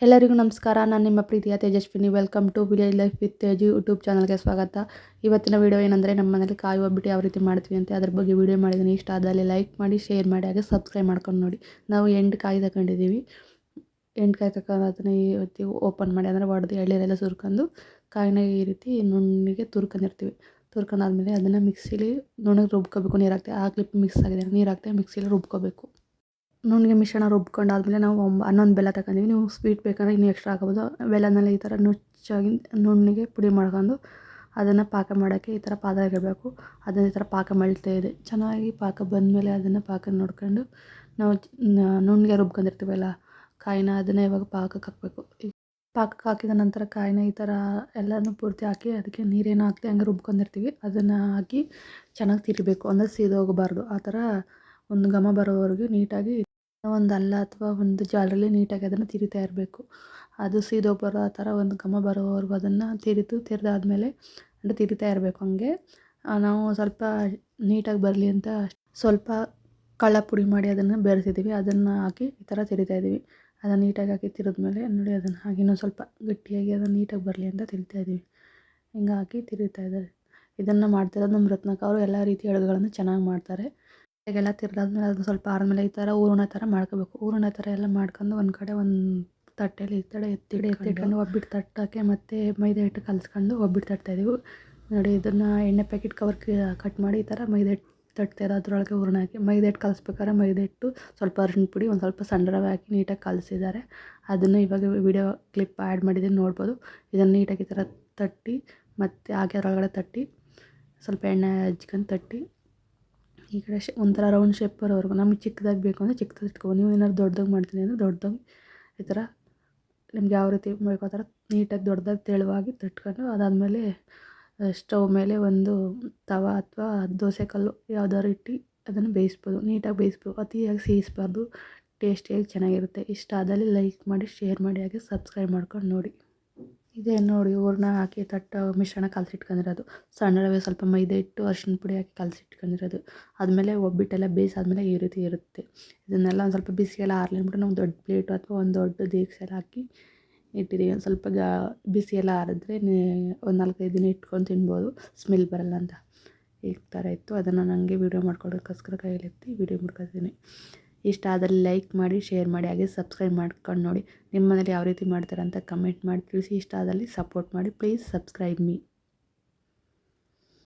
ಎಲ್ಲರಿಗೂ ನಮಸ್ಕಾರ. ನಾನು ನಿಮ್ಮ ಪ್ರೀತಿಯ Tejaswini. Welcome to village life with Teju YouTube ಚಾನಲ್ಗೆ ಸ್ವಾಗತ. ಇವತ್ತಿನ ವಿಡಿಯೋ ಏನಂದರೆ, ನಮ್ಮ ಮನೇಲಿ ಕಾಯಿ ಒಬ್ಬಟ್ಟು ಯಾವ ರೀತಿ ಮಾಡ್ತೀವಿ ಅಂತ ಅದ್ರ ಬಗ್ಗೆ ವಿಡಿಯೋ ಮಾಡಿದ್ದೀನಿ. ಇಷ್ಟ ಆದಲ್ಲಿ ಲೈಕ್ ಮಾಡಿ, ಶೇರ್ ಮಾಡಿ, ಹಾಗೆ ಸಬ್ಸ್ಕ್ರೈಬ್ ಮಾಡ್ಕೊಂಡು ನೋಡಿ. ನಾವು 8 ಕಾಯಿ ತಗೊಂಡಿದ್ದೀವಿ. 8 ಕಾಯಿ ತಗೊಂಡು ಅದನ್ನು ಇವತ್ತು ಓಪನ್ ಮಾಡಿ, ಅಂದರೆ ಒಡೆದು ಎಳ್ನೀರೆಲ್ಲ ಸುರ್ಕೊಂಡು ಕಾಯಿನ ಈ ರೀತಿ ನುಣ್ಣಗೆ ತುರ್ಕೊಂಡಿರ್ತೀವಿ. ತುರ್ಕೊಂಡಾದ್ಮೇಲೆ ಅದನ್ನು ಮಿಕ್ಸಿಲಿ ನುಣ್ಣಗೆ ರುಬ್ಕೋಬೇಕು. ನೀರು ಹಾಕ್ತೀವಿ. ಆ ಕ್ಲಿಪ್ ಮಿಕ್ಸ್ ಆಗಿದೆ, ನೀರು ಹಾಕ್ತೀವಿ, ಮಿಕ್ಸಿಲಿ ರುಬ್ಕೋಬೇಕು. ನುಣ್ಣಗೆ ಮಿಶ್ರಣ ರುಬ್ಕೊಂಡಾದ್ಮೇಲೆ ನಾವು 11 ಬೆಲ್ಲ ತಗೊಂಡಿವಿ. ನೀವು ಸ್ವೀಟ್ ಬೇಕಂದರೆ ಇನ್ನೂ ಎಕ್ಸ್ಟ್ರಾ ಹಾಕೋಬೋದು. ಬೆಲ್ಲನೆಲ್ಲ ಈ ಥರ ನುಚ್ಚಾಗಿ ನುಣ್ಣಗೆ ಪುಡಿ ಮಾಡ್ಕೊಂಡು ಅದನ್ನು ಪಾಕ ಮಾಡೋಕ್ಕೆ ಈ ಥರ ಪಾತ್ರೆಗೆ ಇಡಬೇಕು. ಅದನ್ನು ಈ ಥರ ಪಾಕ ಮಳ್ತಾ ಇದೆ. ಚೆನ್ನಾಗಿ ಪಾಕ ಬಂದಮೇಲೆ ಅದನ್ನು ಪಾಕ ನೋಡ್ಕೊಂಡು ನಾವು ನುಣ್ಣಗೆ ರುಬ್ಕೊಂಡಿರ್ತೀವಲ್ಲ ಕಾಯಿನ, ಅದನ್ನು ಇವಾಗ ಪಾಕಕ್ಕೆ ಹಾಕಬೇಕು. ಪಾಕಕ್ಕೆ ಹಾಕಿದ ನಂತರ ಕಾಯಿನ ಈ ಥರ ಎಲ್ಲನೂ ಪೂರ್ತಿ ಹಾಕಿ, ಅದಕ್ಕೆ ನೀರೇನು ಹಾಕದೆ ಹಂಗೆ ರುಬ್ಕೊಂಡಿರ್ತೀವಿ. ಅದನ್ನು ಹಾಕಿ ಚೆನ್ನಾಗಿ ತಿರುಗಬೇಕು, ಅಂದರೆ ಸೀದೋಗಬಾರ್ದು. ಆ ಥರ ಒಂದು ಘಮ ಬರೋವರೆಗೂ ನೀಟಾಗಿ ಒಂದು ಅಲ್ಲ ಅಥವಾ ಒಂದು ಜಾಲರಲ್ಲಿ ನೀಟಾಗಿ ಅದನ್ನು ತಿರುಗ್ತಾ ಇರಬೇಕು. ಅದು ಸೀದೋಗಿ ಬರೋ ಆ ಥರ ಒಂದು ಘಮ ಬರೋವರೆಗೂ ಅದನ್ನು ತಿರ್ದಾದ್ಮೇಲೆ ಅಂದರೆ ತಿರುಗ್ತಾ ಇರಬೇಕು. ಹಂಗೆ ನಾವು ಸ್ವಲ್ಪ ನೀಟಾಗಿ ಬರಲಿ ಅಂತ ಸ್ವಲ್ಪ ಕಳ್ಳ ಪುಡಿ ಮಾಡಿ ಅದನ್ನು ಬೆರೆಸಿದ್ದೀವಿ. ಅದನ್ನು ಹಾಕಿ ಈ ಥರ ತಿರುಗ್ತಾ ಇದ್ದೀವಿ. ಅದನ್ನು ನೀಟಾಗಿ ಹಾಕಿ ತಿರುಗಿದ್ಮೇಲೆ ನೋಡಿ, ಅದನ್ನು ಹಾಗೆ ಇನ್ನೊಂದು ಸ್ವಲ್ಪ ಗಟ್ಟಿಯಾಗಿ ಅದನ್ನು ನೀಟಾಗಿ ಬರಲಿ ಅಂತ ತಿರುಗ್ತಾ ಇದ್ದೀವಿ. ಹಿಂಗೆ ಹಾಕಿ ತಿರುಗ್ತಾ ಇದ್ದಾರೆ. ಇದನ್ನು ಮಾಡ್ತಿರೋದು ನಮ್ಮ ರತ್ನಕ್ಕ. ಅವರು ಎಲ್ಲ ರೀತಿಯ ಅಡುಗೆಗಳನ್ನು ಚೆನ್ನಾಗಿ ಮಾಡ್ತಾರೆ. ಹೀಗೆಲ್ಲ ತಿರ್ದಾದ್ಮೇಲೆ ಅದು ಸ್ವಲ್ಪ ಆದ್ಮೇಲೆ ಈ ಥರ ಹೂರಣ ಥರ ಮಾಡ್ಕೋಬೇಕು. ಹೂರಣ ಥರ ಎಲ್ಲ ಮಾಡ್ಕೊಂಡು ಒಂದು ಕಡೆ ಒಂದು ತಟ್ಟೆಯಲ್ಲಿ ಈ ಥರ ಎತ್ತಿಟ್ಕೊಂಡು ಒಬ್ಬಟ್ಟು ತಟ್ಟಕ್ಕೆ ಮತ್ತು ಮೈದಾ ಹಿಟ್ಟು ಕಲಿಸ್ಕೊಂಡು ಒಬ್ಬಟ್ಟು ತಟ್ತಾಯಿದ್ದೀವಿ. ನೋಡಿ, ಇದನ್ನು ಎಣ್ಣೆ ಪ್ಯಾಕೆಟ್ ಕವರ್ ಕಟ್ ಮಾಡಿ ಈ ಥರ ಮೈದಾ ಹಿಟ್ಟು ತಟ್ತಾರೆ. ಅದರೊಳಗೆ ಹೂರಣ ಹಾಕಿ ಮೈದಾ ಹಿಟ್ಟು ಕಲಿಸ್ಬೇಕಾದ್ರೆ ಮೈದಾ ಹಿಟ್ಟು, ಸ್ವಲ್ಪ ಅರಿಶಿನ ಪುಡಿ, ಒಂದು ಸ್ವಲ್ಪ ಸಣ್ಣ ರವೆ ಹಾಕಿ ನೀಟಾಗಿ ಕಲಿಸಿದ್ದಾರೆ. ಅದನ್ನು ಇವಾಗ ವಿಡಿಯೋ ಕ್ಲಿಪ್ ಆ್ಯಡ್ ಮಾಡಿದ್ದೀನಿ, ನೋಡ್ಬೋದು. ಇದನ್ನು ನೀಟಾಗಿ ಈ ಥರ ತಟ್ಟಿ ಮತ್ತು ಹಾಗೆ ಅದರೊಳಗಡೆ ತಟ್ಟಿ ಸ್ವಲ್ಪ ಎಣ್ಣೆ ಹಚ್ಕೊಂಡು ತಟ್ಟಿ ಈ ಕಡೆ ಒಂಥರ ರೌಂಡ್ ಶೇಪ್ ಬರೋವರೆಗೂ. ನಮಗೆ ಚಿಕ್ಕದಾಗಿ ಬೇಕು ಅಂದರೆ ಚಿಕ್ಕದಾಗಿ ಇಟ್ಕೊಬೋದು. ನೀವು ಏನಾದ್ರು ದೊಡ್ಡದಾಗಿ ಮಾಡ್ತೀನಿ ಅಂದರೆ ದೊಡ್ಡದಾಗಿ ಈ ಥರ ನಿಮ್ಗೆ ಯಾವ ರೀತಿ ಬೇಕೋ ಆ ಥರ ನೀಟಾಗಿ ದೊಡ್ಡದಾಗಿ ತೆಳುವಾಗಿ ತಟ್ಕೊಂಡು, ಅದಾದಮೇಲೆ ಸ್ಟವ್ ಮೇಲೆ ಒಂದು ತವಾ ಅಥವಾ ದೋಸೆ ಕಲ್ಲು ಯಾವ್ದಾದ್ರು ಇಟ್ಟು ಅದನ್ನು ಬೇಯಿಸ್ಬೋದು. ನೀಟಾಗಿ ಬೇಯಿಸ್ಬೇಕು, ಅತಿಯಾಗಿ ಸೇರಿಸ್ಬಾರ್ದು. ಟೇಸ್ಟಿಯಾಗಿ ಚೆನ್ನಾಗಿರುತ್ತೆ. ಇಷ್ಟ ಆದಲ್ಲಿ ಲೈಕ್ ಮಾಡಿ, ಶೇರ್ ಮಾಡಿ, ಹಾಗೆ ಸಬ್ಸ್ಕ್ರೈಬ್ ಮಾಡ್ಕೊಂಡು ನೋಡಿ. ಇದೇ ನೋಡಿ, ಹೂರಣ ಹಾಕಿ ಮಿಶ್ರಣ ಕಲಸಿಟ್ಕೊಂಡಿರೋದು. ಸಣ್ಣ ರವೆ, ಸ್ವಲ್ಪ ಮೈದಾ ಹಿಟ್ಟು, ಅರಿಶಿನ ಪುಡಿ ಹಾಕಿ ಕಲಸಿಟ್ಕೊಂಡಿರೋದು. ಆದಮೇಲೆ ಒಬ್ಬಟ್ಟೆಲ್ಲ ಬೇಯಿಸಾದ್ಮೇಲೆ ಈ ರೀತಿ ಇರುತ್ತೆ. ಇದನ್ನೆಲ್ಲ ಒಂದು ಸ್ವಲ್ಪ ಬಿಸಿ ಎಲ್ಲ ಆರಲಿ ಅಂದ್ಬಿಟ್ಟು ನಾವು ದೊಡ್ಡ ಪ್ಲೇಟು ಅಥವಾ ಒಂದು ದೊಡ್ಡ ದೇಕ್ಸೆಲ್ಲ ಹಾಕಿ ಇಟ್ಟಿದ್ದೀವಿ. ಒಂದು ಸ್ವಲ್ಪ ಬಿಸಿ ಎಲ್ಲ ಆರಿದ್ರೆ ಒಂದು 4-5 ದಿನ ಇಟ್ಕೊಂಡು ತಿನ್ಬೋದು, ಸ್ಮೆಲ್ ಬರಲ್ಲ ಅಂತ. ಈ ಥರ ಇತ್ತು. ಅದನ್ನು ನನಗೆ ವೀಡಿಯೋ ಮಾಡ್ಕೊಡೋಕ್ಕೋಸ್ಕರ ಕೈಯಲ್ಲೆತ್ತಿ ವೀಡಿಯೋ ಮಾಡ್ಕೊತೀನಿ. ಇಷ್ಟ ಆದಲ್ಲಿ ಲೈಕ್ ಮಾಡಿ, ಶೇರ್ ಮಾಡಿ, ಹಾಗೆ ಸಬ್ಸ್ಕ್ರೈಬ್ ಮಾಡ್ಕೊಂಡು ನೋಡಿ. ನಿಮ್ಮ ಮನೇಲಿ ಯಾವ ರೀತಿ ಮಾಡ್ತಾರೆ ಅಂತ ಕಮೆಂಟ್ ಮಾಡಿ ತಿಳಿಸಿ. ಇಷ್ಟ ಆದಲ್ಲಿ ಸಪೋರ್ಟ್ ಮಾಡಿ. Please subscribe me.